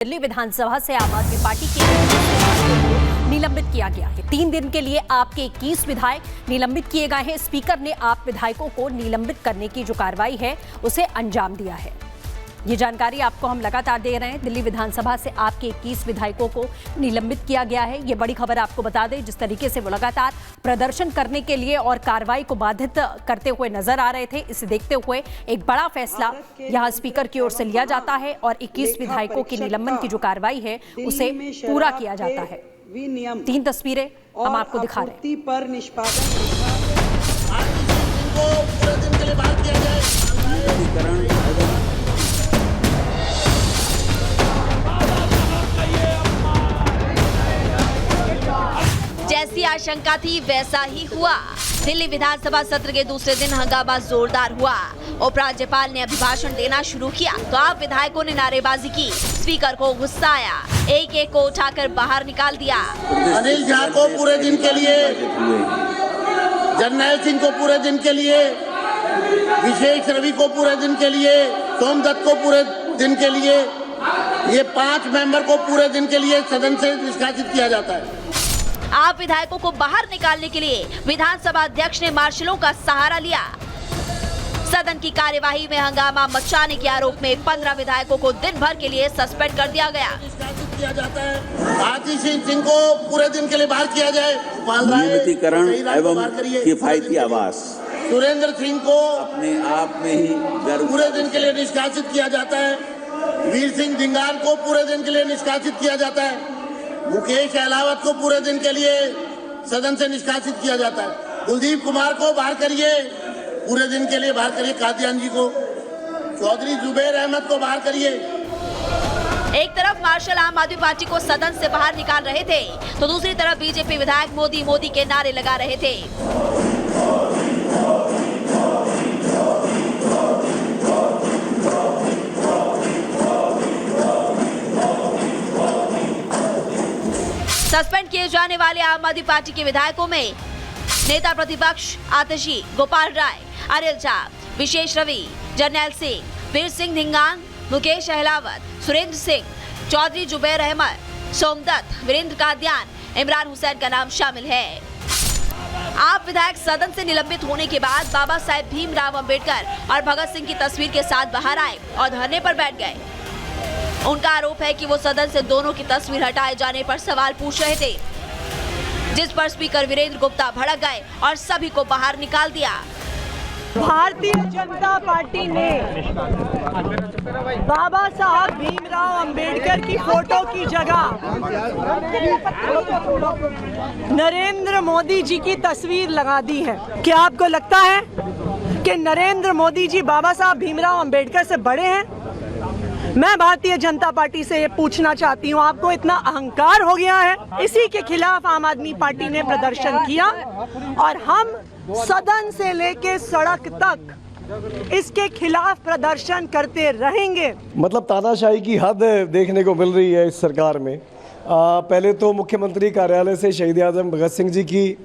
दिल्ली विधानसभा से आम आदमी पार्टी के 21 विधायकों को निलंबित किया गया है। 3 दिन के लिए आपके 21 विधायक निलंबित किए गए हैं। स्पीकर ने आप विधायकों को निलंबित करने की जो कार्रवाई है उसे अंजाम दिया है। ये जानकारी आपको हम लगातार दे रहे हैं। दिल्ली विधानसभा से आपके 21 विधायकों को निलंबित किया गया है। ये बड़ी खबर आपको बता दें, जिस तरीके से वो लगातार प्रदर्शन करने के लिए और कार्रवाई को बाधित करते हुए नजर आ रहे थे, इसे देखते हुए एक बड़ा फैसला यहां स्पीकर की ओर से लिया जाता है और 21 विधायकों की निलंबन की जो कार्रवाई है उसे पूरा किया जाता है। 3 तस्वीरें हम आपको दिखा रहे हैं। जैसी आशंका थी वैसा ही हुआ। दिल्ली विधानसभा सत्र के दूसरे दिन हंगामा जोरदार हुआ। उपराज्यपाल ने अभिभाषण देना शुरू किया तो आप विधायकों ने नारेबाजी की। स्पीकर को गुस्सा आया, एक एक को उठाकर बाहर निकाल दिया। अनिल झा को पूरे दिन के लिए, जरनैल सिंह को पूरे दिन के लिए, विशेष रवि को पूरे दिन के लिए, सोमदत्त को पूरे दिन के लिए, ये 5 मेंबर को पूरे दिन के लिए सदन से निष्कासित किया जाता है। आप विधायकों को बाहर निकालने के लिए विधानसभा अध्यक्ष ने मार्शलों का सहारा लिया। सदन की कार्यवाही में हंगामा मचाने के आरोप में 15 विधायकों को दिन भर के लिए सस्पेंड कर दिया गया। निष्कासित किया जाता है। आतिश सिंह को पूरे दिन के लिए बाहर किया जाए। नियमितीकरण एवं किफायती आवास। सुरेंद्र सिंह को अपने आप में ही पूरे दिन के लिए निष्कासित किया जाता है। वीर सिंह धिंगान को पूरे दिन के लिए निष्कासित किया जाता है। मुकेश अहलावत को पूरे दिन के लिए सदन से निष्कासित किया जाता है। कुलदीप कुमार को बाहर करिए, पूरे दिन के लिए बाहर करिए। कादियान जी को, चौधरी जुबैर अहमद को बाहर करिए। एक तरफ मार्शल आम आदमी पार्टी को सदन से बाहर निकाल रहे थे तो दूसरी तरफ बीजेपी विधायक मोदी मोदी के नारे लगा रहे थे। सस्पेंड किए जाने वाले आम आदमी पार्टी के विधायकों में नेता प्रतिपक्ष आतिशी, गोपाल राय, अनिल झा, विशेष रवि, जरनैल सिंह, वीर सिंह धिंगान, मुकेश अहलावत, सुरेंद्र सिंह, चौधरी जुबैर अहमद, सोमदत्त, वीरेंद्र कादियान, इमरान हुसैन का नाम शामिल है। आप विधायक सदन से निलंबित होने के बाद बाबा साहेब भीमराव अंबेडकर और भगत सिंह की तस्वीर के साथ बाहर आए और धरने पर बैठ गए। उनका आरोप है कि वो सदन से दोनों की तस्वीर हटाए जाने पर सवाल पूछ रहे थे, जिस पर स्पीकर वीरेंद्र गुप्ता भड़क गए और सभी को बाहर निकाल दिया। भारतीय जनता पार्टी ने बाबा साहब भीमराव अंबेडकर की फोटो की जगह नरेंद्र मोदी जी की तस्वीर लगा दी है। क्या आपको लगता है कि नरेंद्र मोदी जी बाबा साहब भीमराव अंबेडकर से बड़े हैं? मैं भारतीय जनता पार्टी से ये पूछना चाहती हूँ, आपको इतना अहंकार हो गया है? इसी के खिलाफ आम आदमी पार्टी ने प्रदर्शन किया और हम सदन से लेके सड़क तक इसके खिलाफ प्रदर्शन करते रहेंगे। मतलब तानाशाही की हद देखने को मिल रही है इस सरकार में। पहले तो मुख्यमंत्री कार्यालय से शहीद आजम भगत सिंह जी की,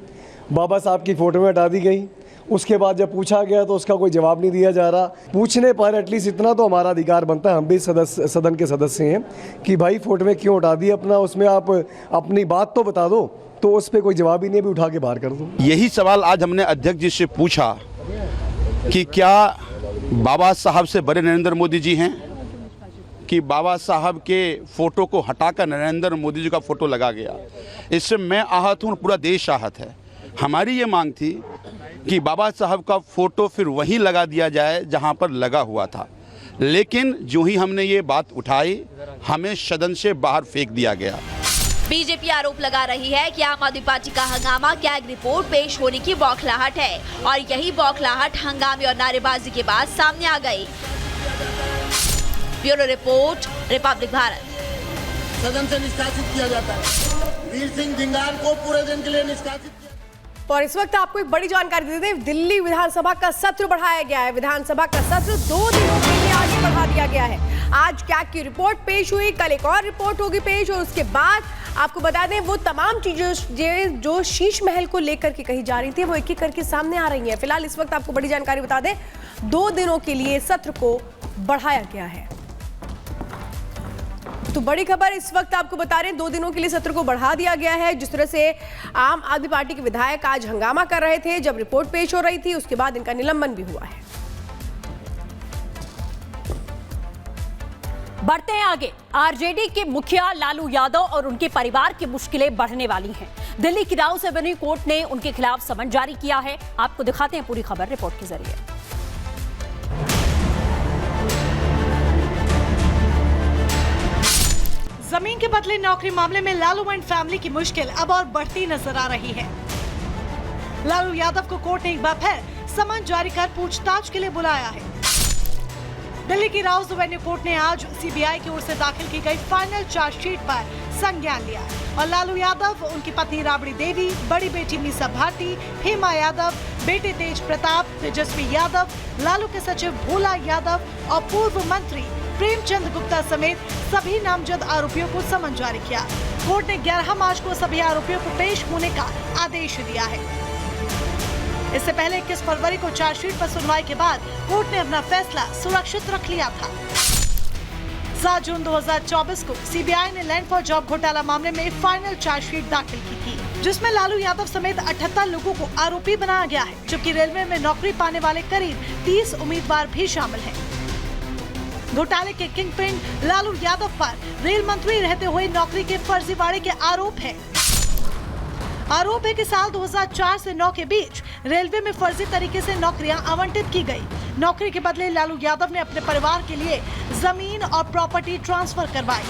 बाबा साहब की फोटो में हटा दी गई। उसके बाद जब पूछा गया तो उसका कोई जवाब नहीं दिया जा रहा। पूछने पर एटलीस्ट इतना तो हमारा अधिकार बनता है, हम भी सदन के सदस्य हैं, कि भाई फोटो में क्यों हटा दी अपना, उसमें आप अपनी बात तो बता दो। तो उस पर कोई जवाब ही नहीं, भी उठा के बाहर कर दो। यही सवाल आज हमने अध्यक्ष जी से पूछा कि क्या बाबा साहब से बड़े नरेंद्र मोदी जी हैं, कि बाबा साहब के फोटो को हटाकर नरेंद्र मोदी जी का फोटो लगा गया। इससे मैं आहत हूँ, पूरा देश आहत है। हमारी ये मांग थी कि बाबा साहब का फोटो फिर वहीं लगा दिया जाए जहां पर लगा हुआ था, लेकिन जो ही हमने ये बात उठाई हमें सदन से बाहर फेंक दिया गया। बीजेपी आरोप लगा रही है कि आम आदमी पार्टी का हंगामा कैग रिपोर्ट पेश होने की बौखलाहट है और यही बौखलाहट हंगामे और नारेबाजी के बाद सामने आ गई। Bureau report, Republic Bharat. सदन से निष्कासित किया जाता है। वीर सिंह धिंगान को पूरे दिन के लिए निष्कासित। और इस वक्त आपको एक बड़ी जानकारी दे दें, दिल्ली विधानसभा का सत्र बढ़ाया गया है। विधानसभा का सत्र 2 दिनों के लिए आगे बढ़ा दिया गया है। आज कैग की रिपोर्ट पेश हुई, कल एक और रिपोर्ट होगी पेश और उसके बाद आपको बता दें वो तमाम चीजें जो शीश महल को लेकर के कही जा रही थी वो एक एक करके सामने आ रही हैं। फिलहाल इस वक्त आपको बड़ी जानकारी बता दें, 2 दिनों के लिए सत्र को बढ़ाया गया है। तो बड़ी खबर इस वक्त आपको बता रहे हैं, 2 दिनों के लिए सत्र को बढ़ा दिया गया है। जिस तरह से आम आदमी पार्टी के विधायक आज हंगामा कर रहे थे जब रिपोर्ट पेश हो रही थी, उसके बाद इनका निलंबन भी हुआ है। बढ़ते हैं आगे। आरजेडी के मुखिया लालू यादव और उनके परिवार की मुश्किलें बढ़ने वाली हैं। दिल्ली की राउस एवेन्यू कोर्ट ने उनके खिलाफ समन जारी किया है। आपको दिखाते हैं पूरी खबर रिपोर्ट के जरिए। जमीन के बदले नौकरी मामले में लालू एंड फैमिली की मुश्किल अब और बढ़ती नजर आ रही है। लालू यादव को कोर्ट ने एक बार फिर समन जारी कर पूछताछ के लिए बुलाया है। दिल्ली की राउस एवेन्यू कोर्ट ने आज सीबीआई की ओर से दाखिल की गई फाइनल चार्जशीट पर संज्ञान लिया और लालू यादव, उनकी पत्नी राबड़ी देवी, बड़ी बेटी मीसा भारती, हेमा यादव, बेटे तेज प्रताप, तेजस्वी यादव, लालू के सचिव भोला यादव और पूर्व मंत्री प्रेमचंद गुप्ता समेत सभी नामजद आरोपियों को समन जारी किया। कोर्ट ने 11 मार्च को सभी आरोपियों को पेश होने का आदेश दिया है। इससे पहले 21 फरवरी को चार्जशीट पर सुनवाई के बाद कोर्ट ने अपना फैसला सुरक्षित रख लिया था। 7 जून 2024 को सीबीआई ने लैंड फॉर जॉब घोटाला मामले में फाइनल चार्जशीट दाखिल की थी, जिसमें लालू यादव समेत 78 लोगों को आरोपी बनाया गया है, जबकि रेलवे में नौकरी पाने वाले करीब 30 उम्मीदवार भी शामिल हैं। घोटाले के किंगपिन लालू यादव पर रेल मंत्री रहते हुए नौकरी के फर्जीवाड़े के आरोप है। आरोप है कि साल 2004 से 9 के बीच रेलवे में फर्जी तरीके से नौकरियां आवंटित की गई। नौकरी के बदले लालू यादव ने अपने परिवार के लिए जमीन और प्रॉपर्टी ट्रांसफर करवाई।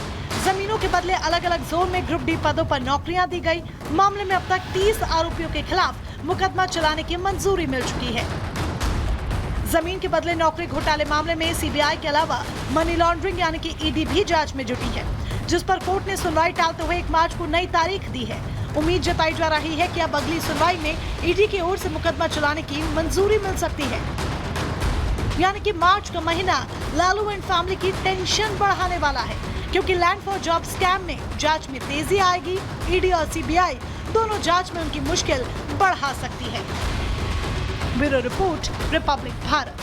जमीनों के बदले अलग अलग जोन में ग्रुप डी पदों पर नौकरियां दी गई। मामले में अब तक 30 आरोपियों के खिलाफ मुकदमा चलाने की मंजूरी मिल चुकी है। जमीन के बदले नौकरी घोटाले मामले में सीबीआई के अलावा मनी लॉन्ड्रिंग यानी कि ईडी भी जांच में जुटी है, जिस पर कोर्ट ने सुनवाई टालते हुए 1 मार्च को नई तारीख दी है। उम्मीद जताई जा रही है कि अब अगली सुनवाई में ईडी की ओर से मुकदमा चलाने की मंजूरी मिल सकती है। यानी कि मार्च का महीना लालू एंड फैमिली की टेंशन बढ़ाने वाला है, क्योंकि लैंड फॉर जॉब स्कैम में जांच में तेजी आएगी। ईडी और सीबीआई दोनों जांच में उनकी मुश्किल बढ़ा सकती है। Bureau report, Republic Bharat.